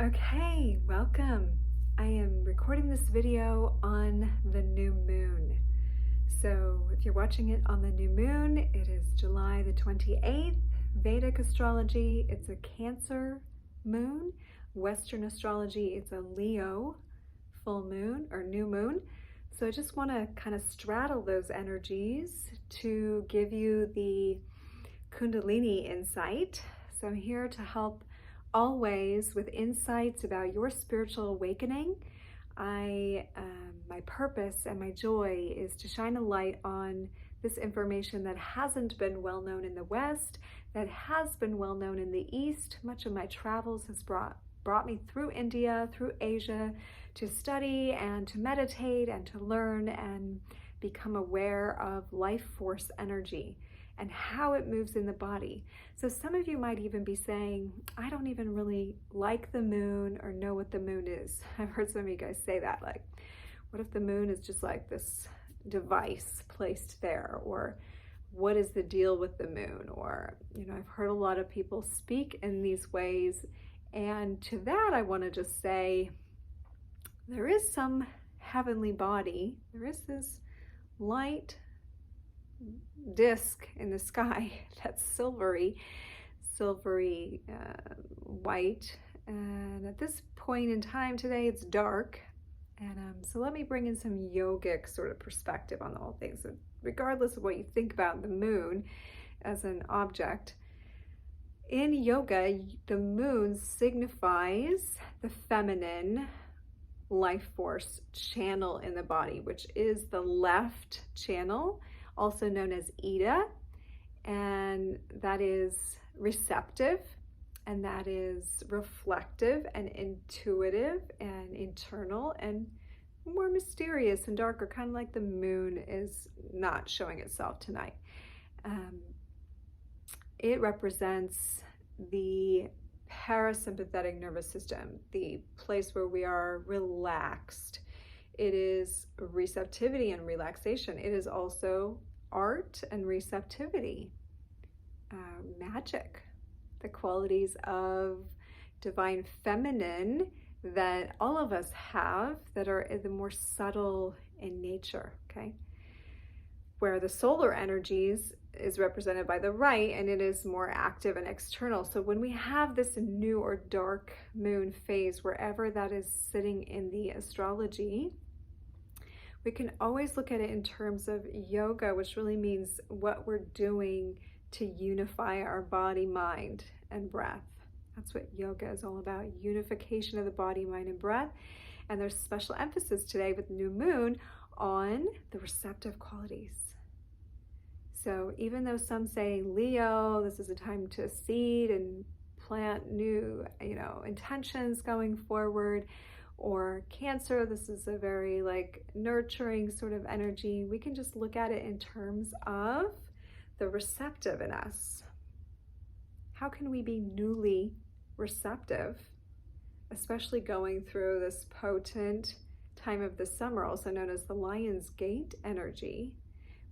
Okay, welcome. I am recording this video on the new moon. So if you're watching it on the new moon, it is July the 28th. Vedic astrology, it's a Cancer moon. Western astrology, it's a Leo full moon or new moon. So I just want to kind of straddle those energies to give you the Kundalini insight. So I'm here to help always with insights about your spiritual awakening. My purpose and my joy is to shine a light on this information that hasn't been well known in the West, that has been well known in the East. Much of my travels has brought me through India, through Asia, to study and to meditate and to learn and become aware of life force energy and how it moves in the body. So some of you might even be saying, I don't even really like the moon or know what the moon is. I've heard some of you guys say that, like, what if the moon is just like this device placed there? Or what is the deal with the moon? Or, I've heard a lot of people speak in these ways. And to that, I want to just say, there is some heavenly body. There is this light disc in the sky that's silvery white, and at this point in time today it's dark, and so let me bring in some yogic sort of perspective on the whole thing. So regardless of what you think about the moon as an object, in yoga the moon signifies the feminine life force channel in the body, which is the left channel, also known as Ida, and that is receptive, and that is reflective and intuitive and internal and more mysterious and darker, kind of like the moon is not showing itself tonight. It represents the parasympathetic nervous system, the place where we are relaxed. It is receptivity and relaxation. It is also art and receptivity, magic, the qualities of divine feminine that all of us have that are the more subtle in nature, okay? Where the solar energies is represented by the right, and it is more active and external. So when we have this new or dark moon phase, wherever that is sitting in the astrology, we can always look at it in terms of yoga, which really means what we're doing to unify our body, mind, and breath. That's what yoga is all about, unification of the body, mind, and breath. And there's special emphasis today with new moon on the receptive qualities. So even though some say Leo, this is a time to seed and plant new, intentions going forward, or Cancer, this is a very nurturing sort of energy. We can just look at it in terms of the receptive in us. How can we be newly receptive, especially going through this potent time of the summer, also known as the Lion's Gate energy,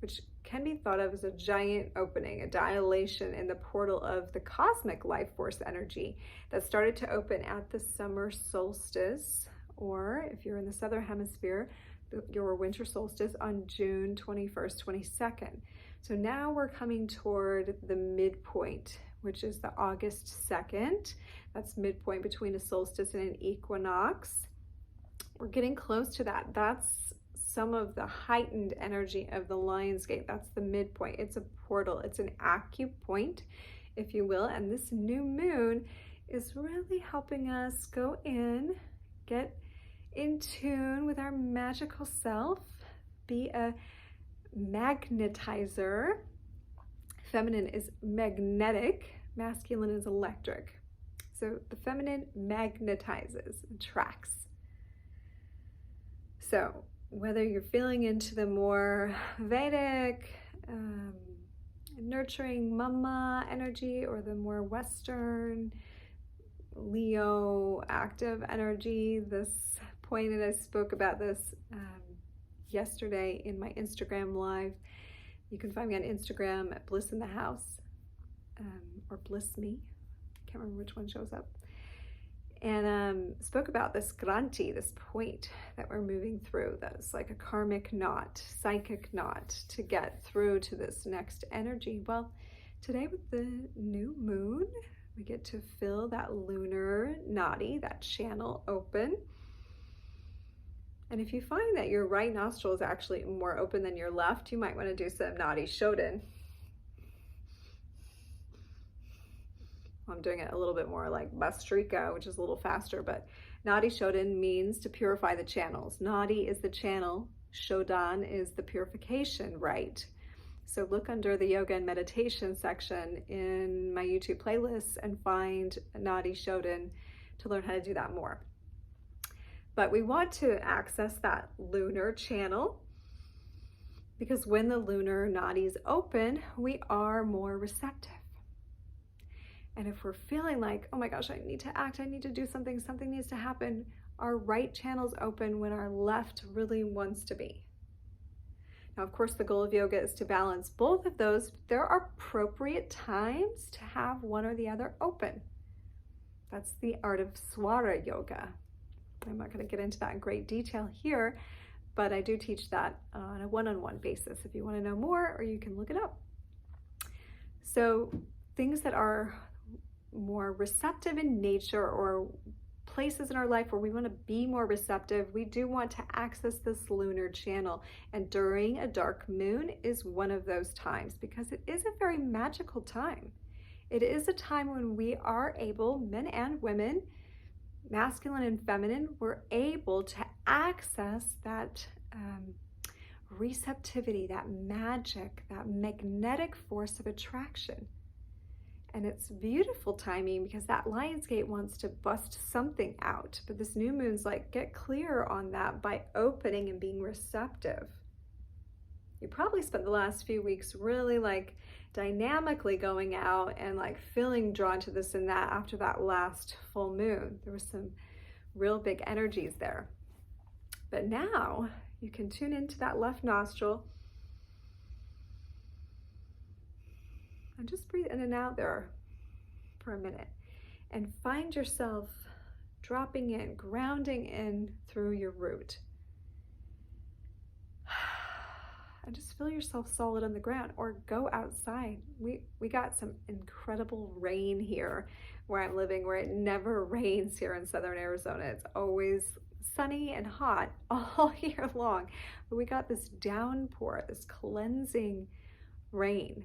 which can be thought of as a giant opening, a dilation in the portal of the cosmic life force energy that started to open at the summer solstice, or if you're in the southern hemisphere, your winter solstice on June 21st, 22nd. So now we're coming toward the midpoint, which is the August 2nd. That's midpoint between a solstice and an equinox. We're getting close to that. That's some of the heightened energy of the Lion's Gate. That's the midpoint. It's a portal. It's an acupoint, if you will. And this new moon is really helping us go in, get in tune with our magical self, be a magnetizer. Feminine is magnetic, masculine is electric. So the feminine magnetizes, attracts. So whether you're feeling into the more Vedic, nurturing mama energy, or the more Western, Leo, active energy, this point, and I spoke about this yesterday in my Instagram live. You can find me on Instagram at Bliss in the House, or Bliss Me. Can't remember which one shows up. and spoke about this granti, this point that we're moving through. That's like a karmic knot, psychic knot to get through to this next energy. Well, today with the new moon, we get to feel that lunar nadi, that channel open. And if you find that your right nostril is actually more open than your left, you might want to do some nadi shodhan. I'm doing it a little bit more like Bastrika, which is a little faster, but Nadi Shodhan means to purify the channels. Nadi is the channel, Shodhan is the purification rite. So look under the yoga and meditation section in my YouTube playlists and find Nadi Shodhan to learn how to do that more. But we want to access that lunar channel because when the lunar nadi is open, we are more receptive. And if we're feeling like, oh my gosh, I need to act, I need to do something, something needs to happen, our right channel's open when our left really wants to be. Now, of course, the goal of yoga is to balance both of those. There are appropriate times to have one or the other open. That's the art of swara yoga. I'm not going to get into that in great detail here, but I do teach that on a one-on-one basis if you want to know more, or you can look it up. So things that are more receptive in nature or places in our life where we want to be more receptive, we do want to access this lunar channel. And during a dark moon is one of those times because it is a very magical time. It is a time when we are able, men and women, masculine and feminine, we're able to access that receptivity, that magic, that magnetic force of attraction. And it's beautiful timing because that Lionsgate wants to bust something out. But this new moon's like, get clear on that by opening and being receptive. You probably spent the last few weeks really like dynamically going out and like feeling drawn to this and that after that last full moon. There was some real big energies there. But now you can tune into that left nostril and just breathe in and out there for a minute and find yourself dropping in, grounding in through your root. And just feel yourself solid on the ground or go outside. We got some incredible rain here where I'm living, where it never rains here in southern Arizona. It's always sunny and hot all year long. But we got this downpour, this cleansing rain,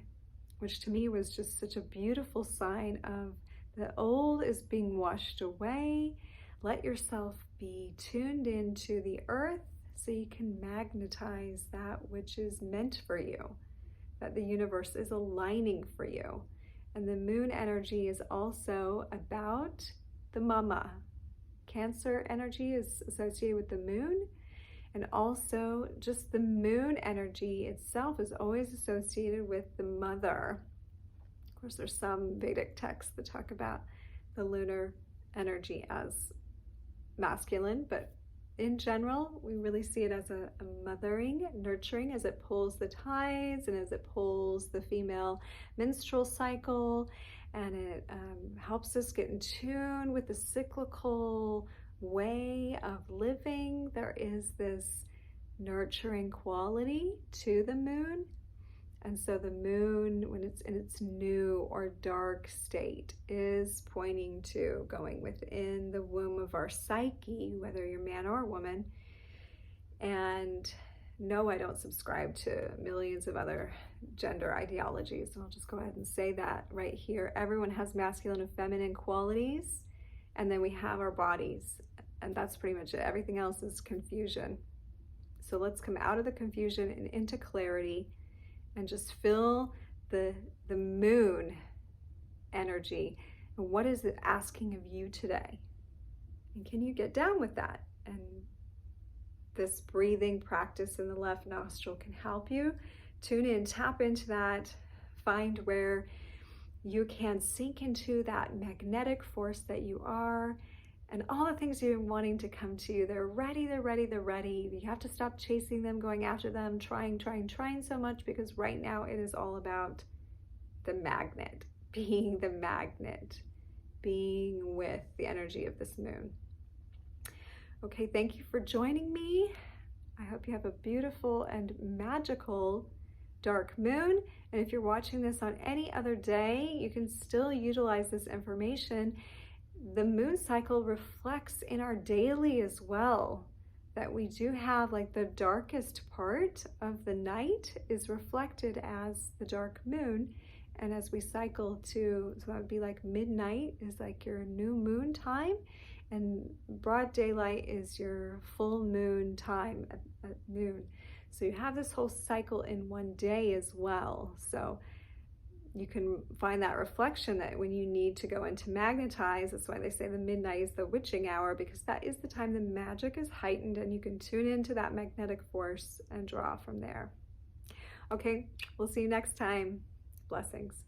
which to me was just such a beautiful sign of the old is being washed away. Let yourself be tuned into the earth so you can magnetize that which is meant for you, that the universe is aligning for you. And the moon energy is also about the mama. Cancer energy is associated with the moon. And also just the moon energy itself is always associated with the mother. Of course, there's some Vedic texts that talk about the lunar energy as masculine, but in general, we really see it as a mothering, nurturing, as it pulls the tides and as it pulls the female menstrual cycle, and it helps us get in tune with the cyclical way of living. There is this nurturing quality to the moon. And so the moon, when it's in its new or dark state, is pointing to going within the womb of our psyche, whether you're man or woman. And no, I don't subscribe to millions of other gender ideologies. So I'll just go ahead and say that right here. Everyone has masculine and feminine qualities, and then we have our bodies, and that's pretty much it. Everything else is confusion. So let's come out of the confusion and into clarity and just feel the moon energy. And what is it asking of you today? And can you get down with that? And this breathing practice in the left nostril can help you tune in, tap into that, find where you can sink into that magnetic force that you are, and all the things you're wanting to come to you. They're ready, they're ready, they're ready. You have to stop chasing them, going after them, trying so much, because right now it is all about the magnet, being the magnet, being with the energy of this moon. Okay, thank you for joining me. I hope you have a beautiful and magical dark moon. And if you're watching this on any other day, you can still utilize this information. The moon cycle reflects in our daily as well, that we do have like the darkest part of the night is reflected as the dark moon. And as we cycle to, so that would be like midnight is like your new moon time, and broad daylight is your full moon time at noon. So you have this whole cycle in one day as well. So you can find that reflection that when you need to go into magnetize, that's why they say the midnight is the witching hour, because that is the time the magic is heightened and you can tune into that magnetic force and draw from there. Okay, we'll see you next time. Blessings.